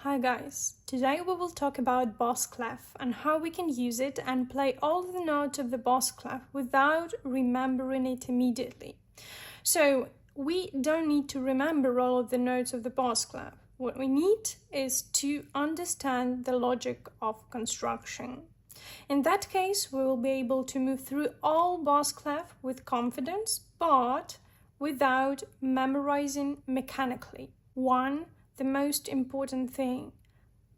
Hi guys, today we will talk about Bass Clef and how we can use it and play all the notes of the Bass Clef without remembering it immediately. So we don't need to remember all of the notes of the Bass Clef. What we need is to understand the logic of construction. In that case, we will be able to move through all Bass Clef with confidence, but without memorizing mechanically. The most important thing,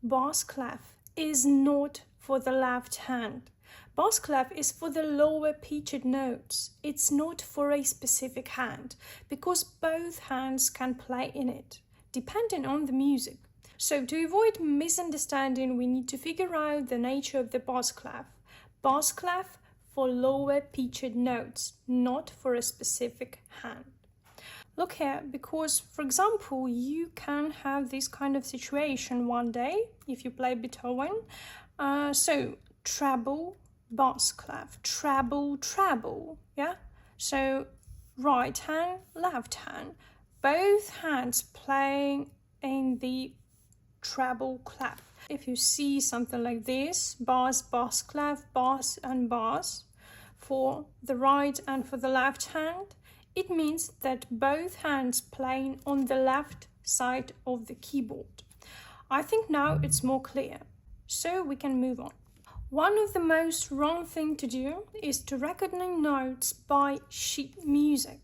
Bass Clef is not for the left hand. Bass Clef is for the lower pitched notes. It's not for a specific hand because both hands can play in it, depending on the music. So to avoid misunderstanding, we need to figure out the nature of the Bass Clef. Bass Clef for lower pitched notes, not for a specific hand. Look here, because, for example, you can have this kind of situation one day if you play Beethoven. So, treble, Bass Clef, treble, treble, yeah? So, right hand, left hand, both hands playing in the treble clef. If you see something like this, bass, Bass Clef, bass and bass, for the right and for the left hand, it means that both hands playing on the left side of the keyboard. I think now it's more clear, so we can move on. One of the most wrong thing to do is to recognize notes by sheet music,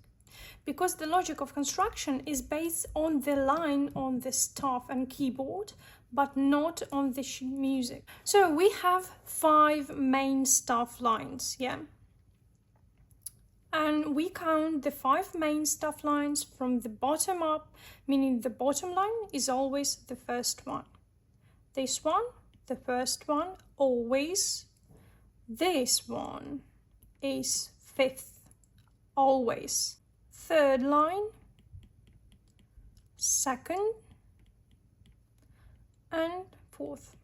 because the logic of construction is based on the line on the staff and keyboard, but not on the sheet music. So we have 5 main staff lines, yeah? And we count the 5 main staff lines from the bottom up, meaning the bottom line is always the first one. This one, the first one, always. This one is 5th, always. 3rd line, 2nd, and 4th.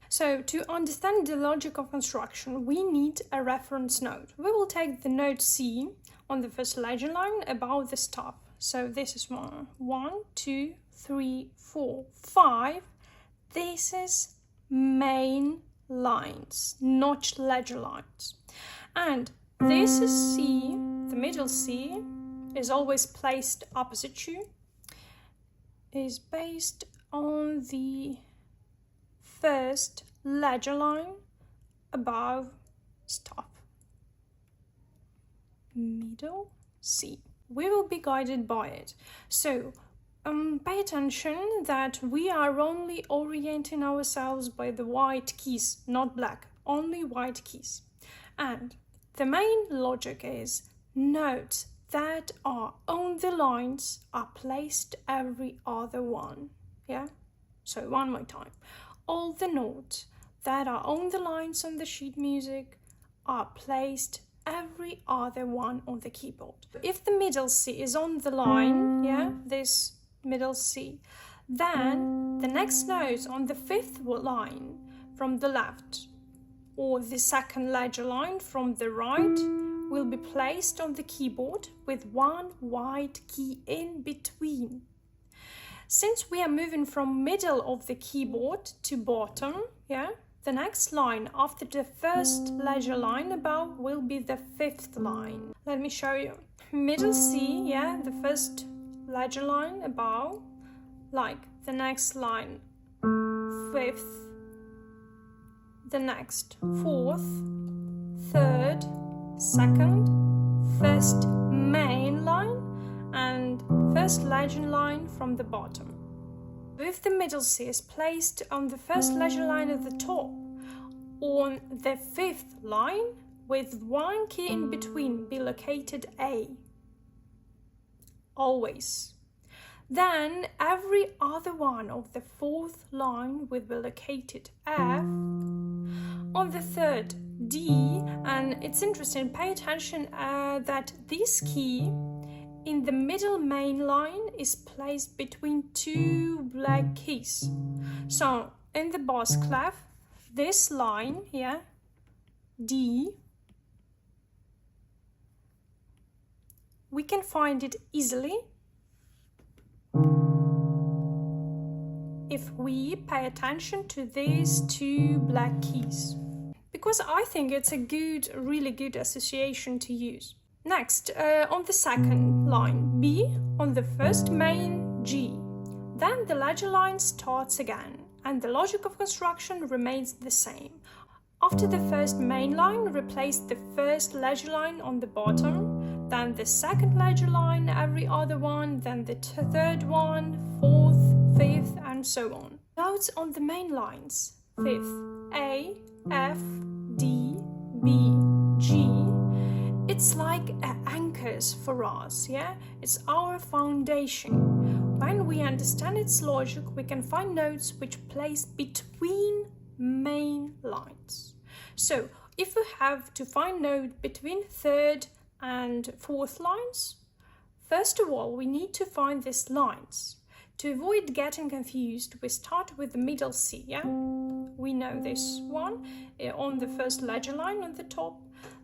So to understand the logic of construction, we need a reference note. We will take the note C on the first legend line above the staff. So this is 1, 2, 3, 4, 5. This is main lines, not legend lines. And this is C, the middle C, is always placed opposite you, is based on the first ledger line above staff. Middle C. We will be guided by it. So pay attention that we are only orienting ourselves by the white keys, not black, only white keys. And the main logic is notes that are on the lines are placed every other one. Yeah? So one more time. All the notes that are on the lines on the sheet music are placed every other one on the keyboard. If the middle C is on the line, yeah, this middle C, then the next note on the 5th line from the left or the 2nd ledger line from the right will be placed on the keyboard with one white key in between. Since we are moving from middle of the keyboard to bottom, yeah, the next line after the first ledger line above will be the 5th line. Let me show you. Middle C, yeah, the first ledger line above, like the next line 5th, the next 4th, 3rd, 2nd, first main line, and first legend line from the bottom. If the middle C is placed on the first legend line at the top, on the 5th line, with one key in between, be located A. Always. Then every other one of the 4th line will be located F. On the 3rd, D. And it's interesting, pay attention that this key in the middle main line is placed between 2 black keys. So in the Bass Clef, this line here, D, we can find it easily if we pay attention to these two black keys, because I think it's a really good association to use. Next, on the second line, B, on the first main, G. Then the ledger line starts again, and the logic of construction remains the same. After the first main line, replace the first ledger line on the bottom, then the second ledger line, every other one, then the third one, fourth, fifth, and so on. Notes on the main lines: fifth, A, F, D, B, G. It's like anchors for us, yeah? It's our foundation. When we understand its logic, we can find notes which place between main lines. So, if we have to find note between third and fourth lines, first of all, we need to find these lines. To avoid getting confused, we start with the middle C, yeah? We know this one on the first ledger line on the top,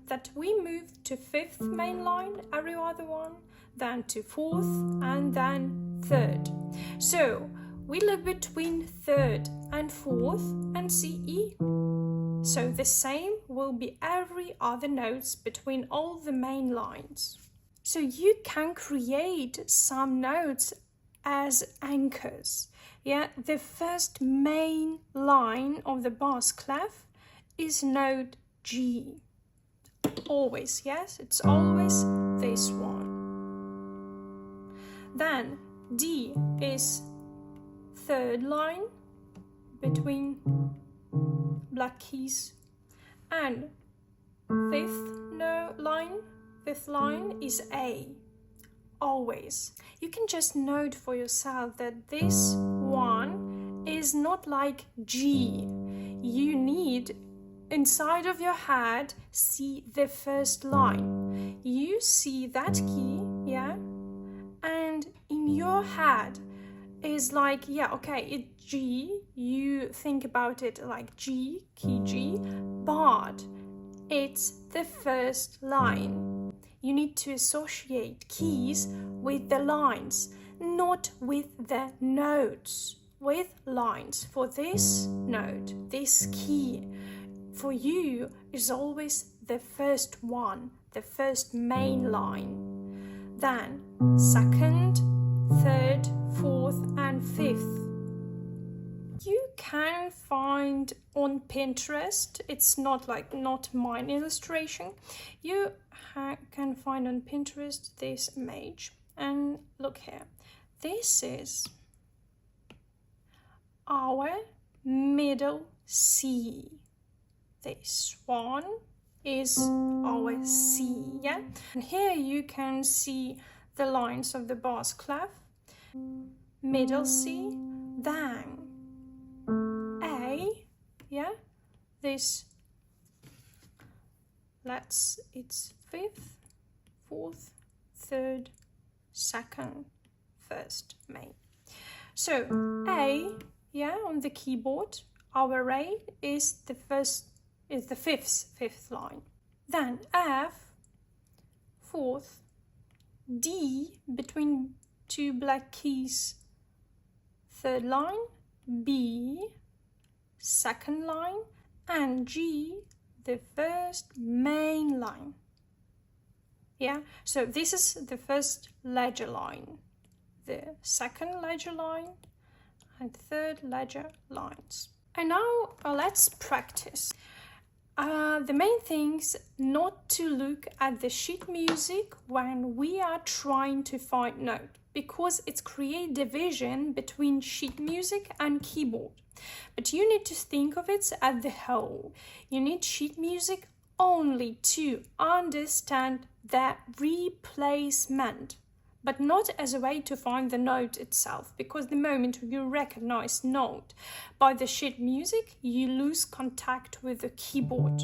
that we move to fifth main line, every other one, then to fourth, and then third. So we look between third and fourth and see E. So the same will be every other notes between all the main lines. So you can create some notes as anchors. Yeah, the first main line of the bass clef is note G. Always, yes, it's always this one. Then D is third line between black keys, and fifth line is A. Always. You can just note for yourself that this one is not like G. You need, inside of your head, see the first line. You see that key, yeah? And in your head is like, yeah, okay, it's G. You think about it like G, key G, but it's the first line. You need to associate keys with the lines, not with the notes, with lines. For this note, this key, for you is always the first one, the first main line. Then second, third, fourth, and fifth. You can find on Pinterest, it's not mine illustration, you can find on Pinterest this image. And look here, this is our middle C. This one is our C, yeah? And here you can see the lines of the bass clef, middle C, then A, yeah? This, it's fifth, fourth, third, second, first main. So A, yeah, on the keyboard, our A is the fifth line. Then F, fourth, D, between two black keys, third line, B, second line, and G, the first main line. Yeah, so this is the first ledger line, the second ledger line, and third ledger lines. And now let's practice. The main things not to look at the sheet music when we are trying to find note, because it's create division between sheet music and keyboard. But you need to think of it as the whole. You need sheet music only to understand the replacement, but not as a way to find the note itself, because the moment you recognize note by the sheet music, you lose contact with the keyboard.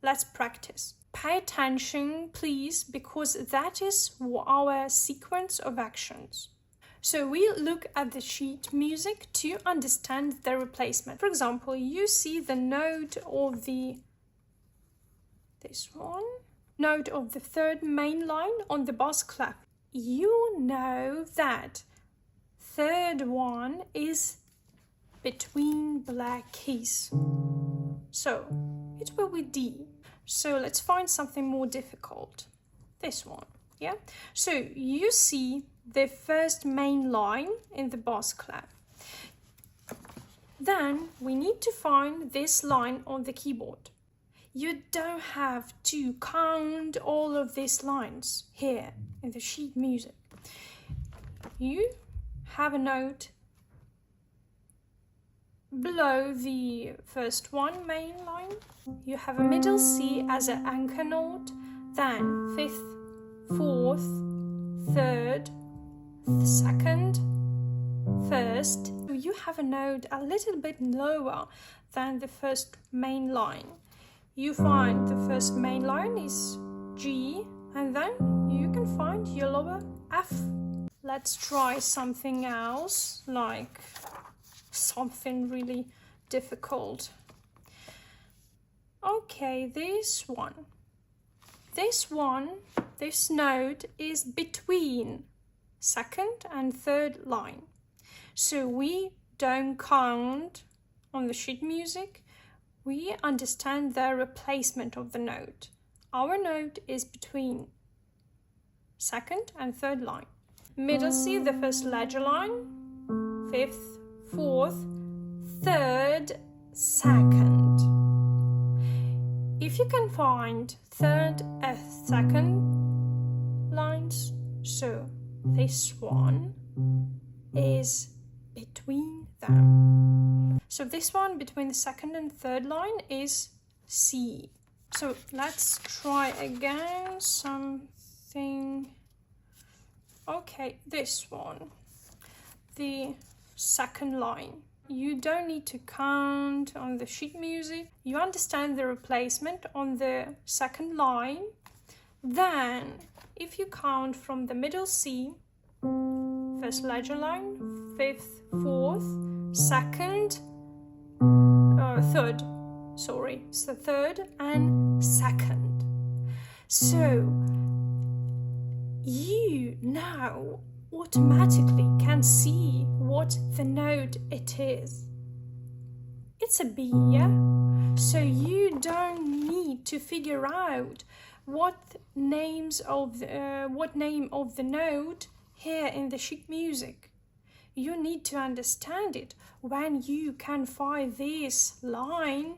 Let's practice. Pay attention, please, because that is our sequence of actions. So we look at the sheet music to understand the replacement. For example, you see the note of this one, note of the third main line on the bass clef. You know that third one is between black keys. So it will be D. So let's find something more difficult. This one, yeah? So you see the first main line in the bass clef. Then we need to find this line on the keyboard. You don't have to count all of these lines here in the sheet music. You have a note below the first one main line. You have a middle C as an anchor note, then fifth, fourth, third, second, first. You have a note a little bit lower than the first main line. You find the first main line is G, and then you can find your lower F. Let's try something else, like something really difficult. Okay, this note is between second and third line. So we don't count on the sheet music. We understand the replacement of the note. Our note is between second and third line. Middle C, the first ledger line, fifth, fourth, third, second. If you can find third and second lines, so this one is between them. So this one between the second and third line is C. So let's try again something. Okay, this one, the second line. You don't need to count on the sheet music. You understand the replacement on the second line. Then, if you count from the middle C, first ledger line, fifth, fourth, second, third, sorry, so third and second. So, you now automatically can see what the note it is. It's a B, yeah? So you don't need to figure out what name of the note here in the sheet music. You need to understand it when you can find this line,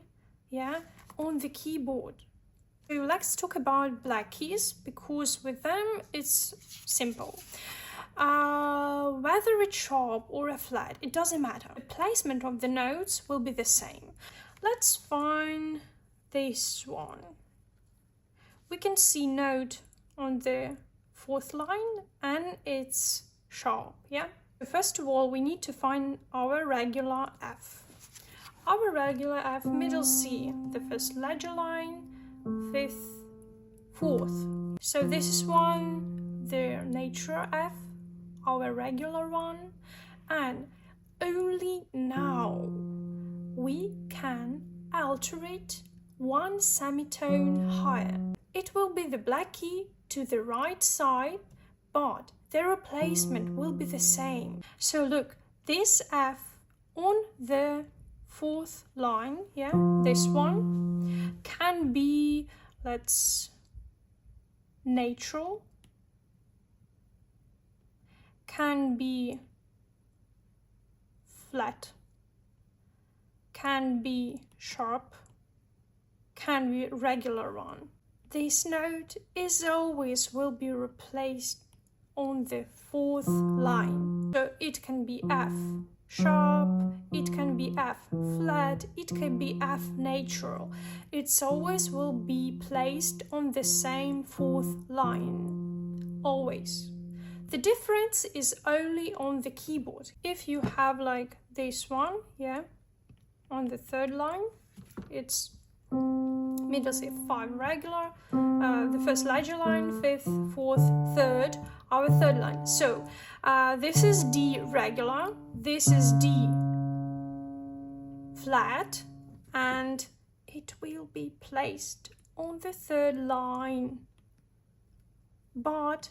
yeah, on the keyboard. So let's talk about black keys, because with them it's simple. Whether it's sharp or a flat, it doesn't matter. The placement of the notes will be the same. Let's find this one. We can see note on the fourth line and it's sharp, yeah? First of all, we need to find our regular F. Our regular F, middle C, the first ledger line, fifth, fourth. So this is one, the natural F, our regular one, and only now we can alter it one semitone higher. It will be the black key to the right side, but the replacement will be the same. So look, this F on the fourth line, yeah, this one, can be, let's, natural, can be flat, can be sharp, can be regular one. This note is always will be replaced on the fourth line. So it can be F sharp, it can be F flat, it can be F natural. It's always will be placed on the same fourth line. Always. The difference is only on the keyboard. If you have like this one, yeah, on the third line, it's middle C, 5 regular, the first ledger line, fifth, fourth, third, our third line. So this is D regular, this is D flat, and it will be placed on the third line, but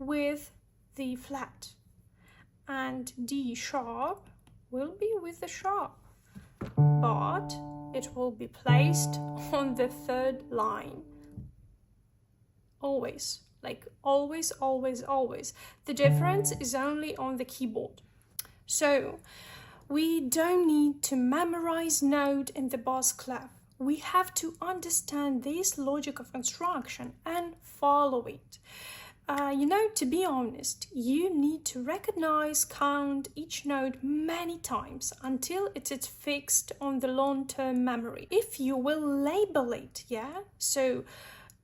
with the flat. And D sharp will be with with the sharp, but it will be placed on the third line. Always, like always, always, always. The difference is only on the keyboard. So we don't need to memorize note in the bass clef. We have to understand this logic of construction and follow it. To be honest, you need to recognize, count each note many times until it is fixed on the long-term memory. If you will label it, so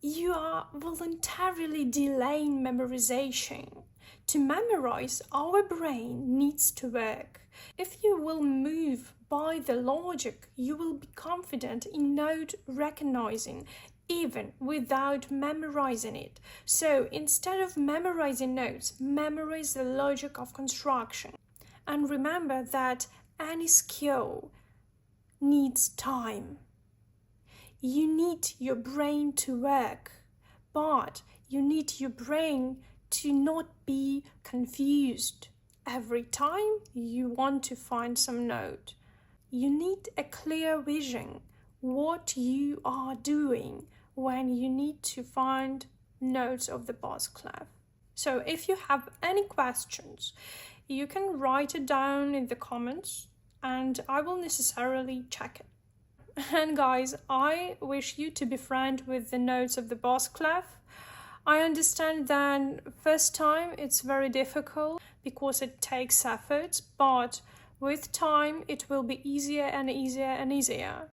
you are voluntarily delaying memorization. To memorize, our brain needs to work. If you will move by the logic, you will be confident in note recognizing, even without memorizing it. So instead of memorizing notes, memorize the logic of construction. And remember that any skill needs time. You need your brain to work, but you need your brain to not be confused every time you want to find some note. You need a clear vision what you are doing when you need to find notes of the bass clef. So if you have any questions, you can write it down in the comments and I will necessarily check it. And guys, I wish you to be friend with the notes of the bass clef. I understand that first time it's very difficult because it takes effort, but with time it will be easier and easier and easier.